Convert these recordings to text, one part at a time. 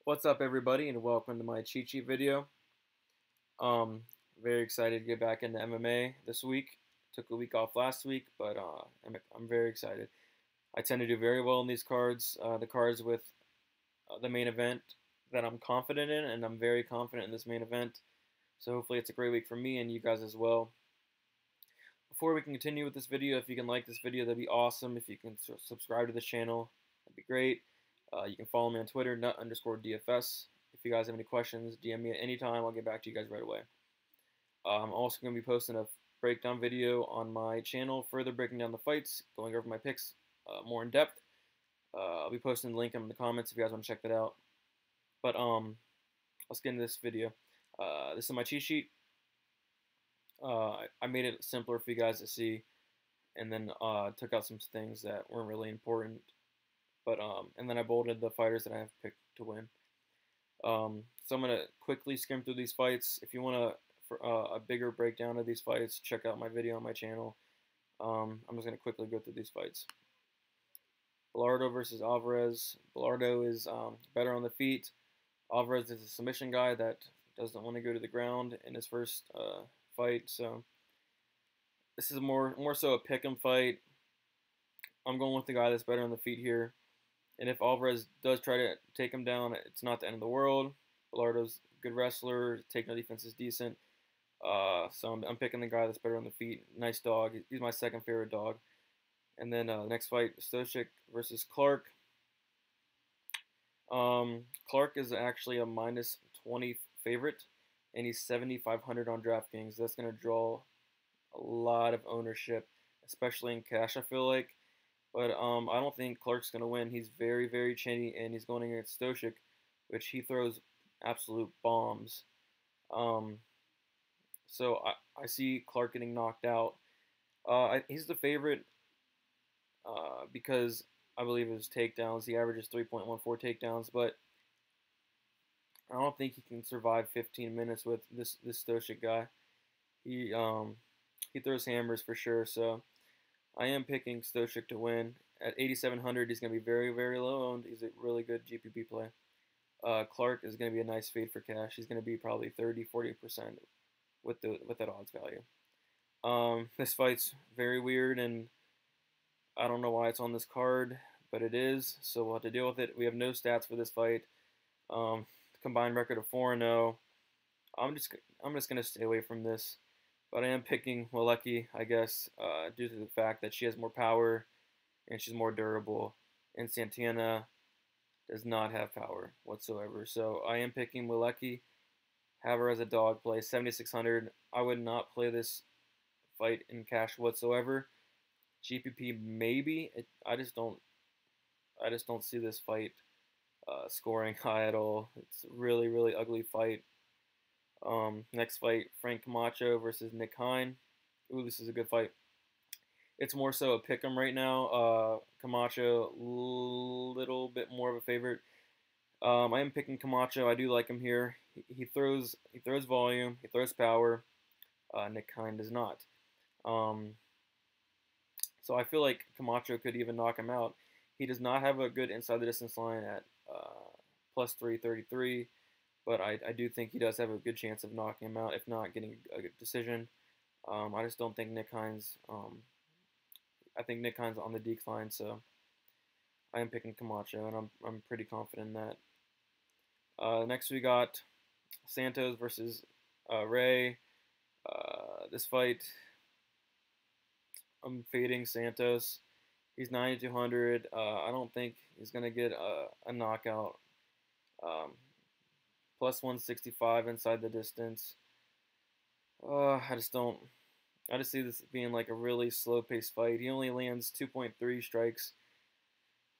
What's up, everybody, and welcome to my cheat sheet video. Um, Very excited to get back into MMA this week. Took a week off last week, but I'm very excited. I tend to do very well in these cards, the cards with the main event that I'm confident in, and I'm very confident in this main event. So hopefully it's a great week for me and you guys as well. Before we can continue with this video, if you can like this video, that'd be awesome. If you can subscribe to this channel, that'd be great. You can follow me on Twitter, nut_DFS. If you guys have any questions, DM me at any time. I'll get back to you guys right away. I'm also going to be posting a breakdown video on my channel, further breaking down the fights, going over my picks more in depth. I'll be posting the link in the comments if you guys want to check that out. But let's get into this video. This is my cheat sheet. I made it simpler for you guys to see, and then took out some things that weren't really important. But and then I bolded the fighters that I have picked to win. So I'm gonna quickly skim through these fights. If you want a bigger breakdown of these fights, check out my video on my channel. I'm just gonna quickly go through these fights. Bilardo versus Alvarez. Bilardo is better on the feet. Alvarez is a submission guy that doesn't want to go to the ground in his first fight. So this is more so a pick 'em fight. I'm going with the guy that's better on the feet here. And if Alvarez does try to take him down, it's not the end of the world. Bilardo's a good wrestler. Take no defense is decent. So I'm picking the guy that's better on the feet. Nice dog. He's my second favorite dog. And then next fight, Stochik versus Clark. Clark is actually a -20 favorite, and he's 7,500 on DraftKings. That's going to draw a lot of ownership, especially in cash, I feel like. But I don't think Clark's going to win. He's very, very chinny, and he's going against Stochik, which he throws absolute bombs. So I see Clark getting knocked out. He's the favorite because I believe his takedowns. He averages 3.14 takedowns, but I don't think he can survive 15 minutes with this Stochik guy. He throws hammers for sure. So I am picking Stochik to win. At 8,700, he's going to be very, very low owned. He's a really good GPP play. Clark is going to be a nice fade for cash. He's going to be probably 30-40% with that odds value. This fight's very weird, and I don't know why it's on this card, but it is, so we'll have to deal with it. We have no stats for this fight. Combined record of 4-0. I'm just gonna stay away from this, but I am picking Malecki, I guess, due to the fact that she has more power and she's more durable, and Santana does not have power whatsoever. So I am picking Malecki. Have her as a dog play, 7,600. I would not play this fight in cash whatsoever. GPP maybe. I just don't see this fight scoring high at all. It's a really, really ugly fight. Next fight, Frank Camacho versus Nick Hein. Ooh, this is a good fight. It's more so a pick 'em right now. Camacho, little bit more of a favorite. I am picking Camacho. I do like him here. He throws volume. He throws power. Nick Hein does not. So I feel like Camacho could even knock him out. He does not have a good inside the distance line at plus 333, but I do think he does have a good chance of knocking him out, if not getting a good decision. I just don't think Nick Hines. I think Nick Hines on the decline, so I am picking Camacho, and I'm pretty confident in that. Next we got Santos versus Ray. This fight, I'm fading Santos. He's 9,200. I don't think he's gonna get a knockout. Plus 165 inside the distance. I just don't. I just see this being like a really slow-paced fight. He only lands 2.3 strikes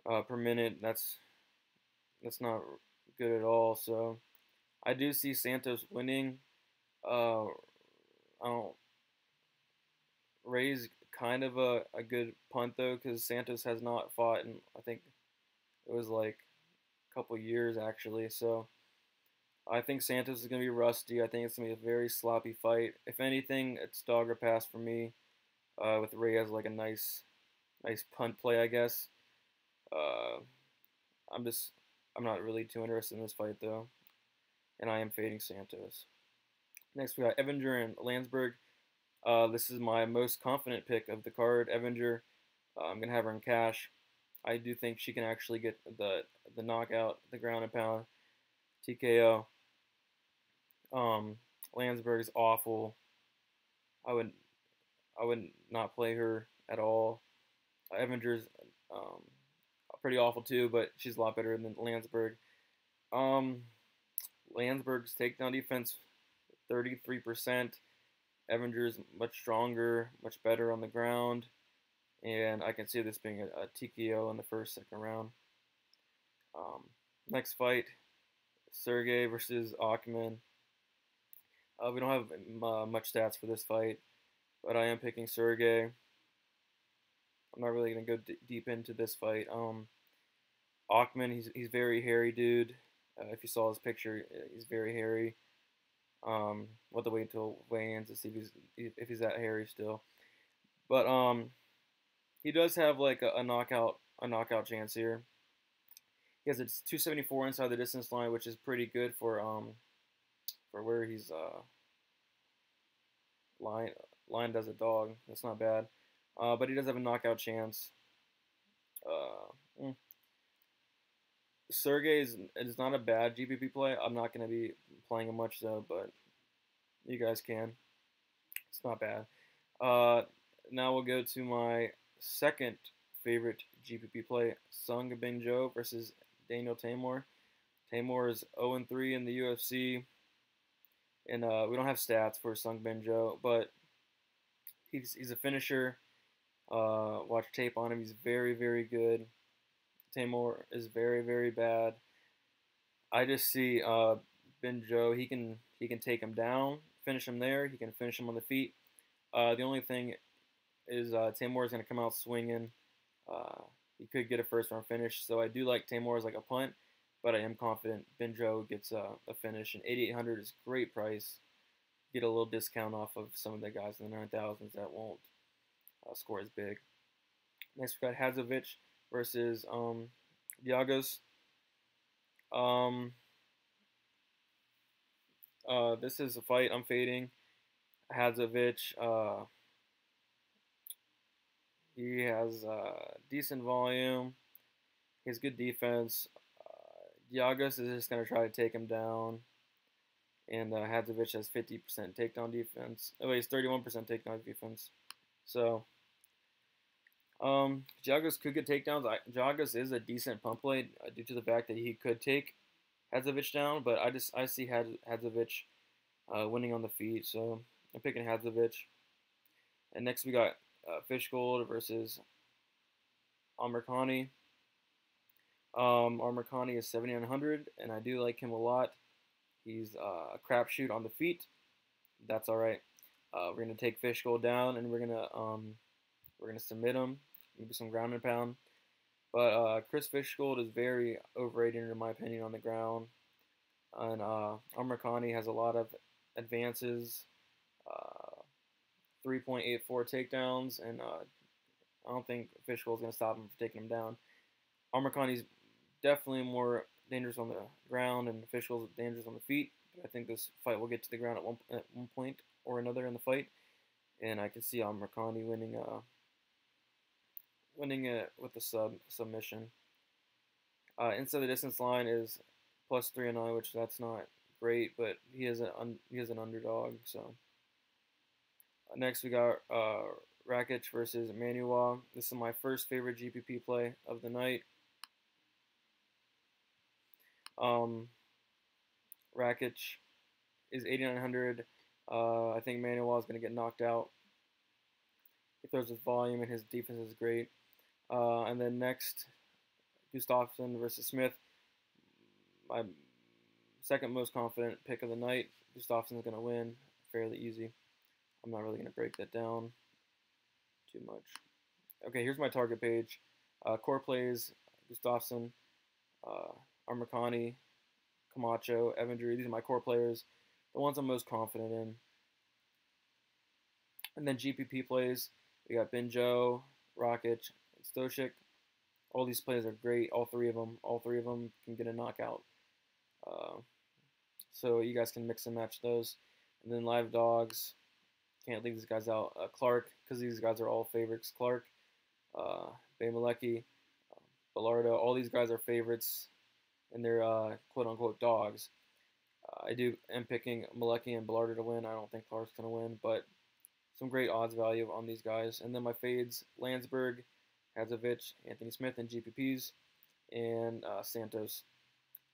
per minute. That's not good at all. So I do see Santos winning. I don't. Ray's kind of a good punt though, because Santos has not fought in, I think it was like a couple years actually. So I think Santos is going to be rusty. I think it's going to be a very sloppy fight. If anything, it's dog or pass for me. With Ray as like a nice punt play, I guess. I'm just I'm not really too interested in this fight though, and I am fading Santos. Next we got Evinger and Landsberg. This is my most confident pick of the card. Evinger, I'm gonna have her in cash. I do think she can actually get the knockout, the ground and pound, TKO. Um, Landsberg is awful. I would I would not play her at all. Evinger's um, pretty awful too, but she's a lot better than Landsberg. Um, Landsberg's takedown defense, 33%. Evinger's much stronger, much better on the ground, and I can see this being a TKO in the first, second round. Um, Next fight, Sergey versus Akhman. We don't have much stats for this fight, but I am picking Sergey. I'm not really gonna go deep into this fight. Akhman, he's very hairy dude. If you saw his picture, he's very hairy. We'll have to wait until weigh-ins to see if he's that hairy still. But he does have like a knockout chance here. He has a 274 inside the distance line, which is pretty good for where he's lined as a dog. That's not bad. But he does have a knockout chance. Sergey is not a bad GPP play. I'm not going to be playing him much though, but you guys can. It's not bad. Now we'll go to my second favorite GPP play, Sung Bin Jo versus Daniel Tamor. Tamor is 0-3 in the UFC, and we don't have stats for Sung Bin Jo, but he's a finisher. Watch tape on him. He's very, very good. Tamor is very, very bad. I just see Bin Jo. He can take him down, finish him there. He can finish him on the feet. The only thing is Tamor is going to come out swinging. He could get a first round finish, so I do like Tamor as like a punt, but I am confident Bin Jo gets a finish. And 8,800 is a great price. Get a little discount off of some of the guys in the 9,000s that won't score as big. Next we got Hadzovic versus Giagos. This is a fight I'm fading. Hadzovic. He has decent volume. He has good defense. Giagos is just going to try to take him down. And Hadzovic has 50% takedown defense. Oh, he's 31% takedown defense. So, Giagos could get takedowns. Giagos is a decent pump play due to the fact that he could take Hadzovic down, but I see Hadzovic winning on the feet, so I'm picking Hadzovic. And next we got Fishgold versus Amirkhani. Amirkhani is 7,900, and I do like him a lot. He's a crapshoot on the feet. That's all right. We're gonna take Fishgold down, and we're gonna submit him. Maybe some ground and pound. But Chris Fishgold is very overrated in my opinion on the ground. And Amirkhani has a lot of advances, 3.84 takedowns, and I don't think Fishgold's going to stop him from taking him down. Amirkhani's definitely more dangerous on the ground, and Fishgold's dangerous on the feet. But I think this fight will get to the ground at one point or another in the fight, and I can see Amirkhani winning it with the submission. Inside the distance line is plus 309, which that's not great, but he is an underdog. So next we got Rakic versus Manuwa. This is my first favorite GPP play of the night. Rakic is 8,900. I think Manuwa is going to get knocked out. He throws his volume and his defense is great. And then next, Gustafsson versus Smith. My second most confident pick of the night. Gustafsson is going to win fairly easy. I'm not really going to break that down too much. Okay, here's my target page. Core plays, Gustafsson, Amirkhani, Camacho, Evinger. These are my core players, the ones I'm most confident in. And then GPP plays, we got Bin Jo, Rakic, and Stochik. All these plays are great. All three of them. All three of them can get a knockout. Uh, so you guys can mix and match those. And then live dogs. Can't leave these guys out. Clark, because these guys are all favorites. Clark, uh, Bay Malecki, Bellardo. All these guys are favorites, and they're quote unquote dogs. I do am picking Malecki and Bellardo to win. I don't think Clark's gonna win, but some great odds value on these guys. And then my fades: Landsberg, Hadzovic, Anthony Smith, and GPPs, and Santos.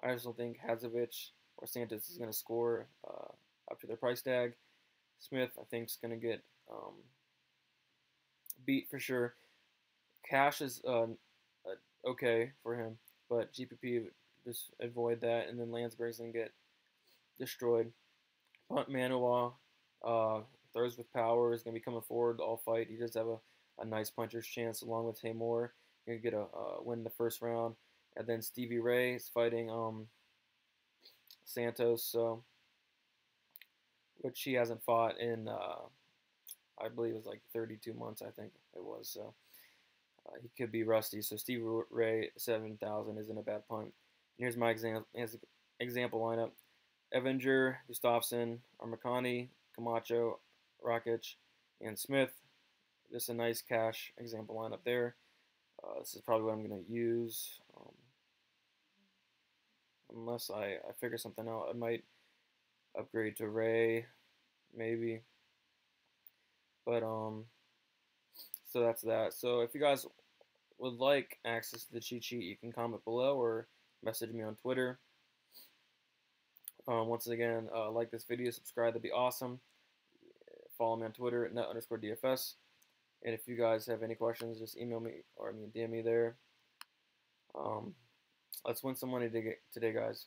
I just don't think Hadzovic or Santos is going to score up to their price tag. Smith, I think, is going to get beat for sure. Cash is okay for him, but GPP, just avoid that. And then Landsberg's going to get destroyed. Punt Manawa throws with power, is going to be coming forward all fight. He does have a nice puncher's chance along with Tamor. Going to get a win in the first round. And then Stevie Ray is fighting Santos, so which he hasn't fought in, I believe it was like 32 months, I think it was. So he could be rusty. So Stevie Ray 7,000 isn't a bad punt. And here's my example lineup: Evinger, Gustafsson, Armacani, Camacho, Rakic, and Smith. Just a nice cash example lineup there. This is probably what I'm going to use. Unless I figure something out. I might upgrade to Ray, maybe. But, so that's that. So if you guys would like access to the cheat sheet, you can comment below or message me on Twitter. Once again, like this video, subscribe, that'd be awesome. Follow me on Twitter at net_DFS. And if you guys have any questions, just email me or DM me there. Let's win some money today, guys.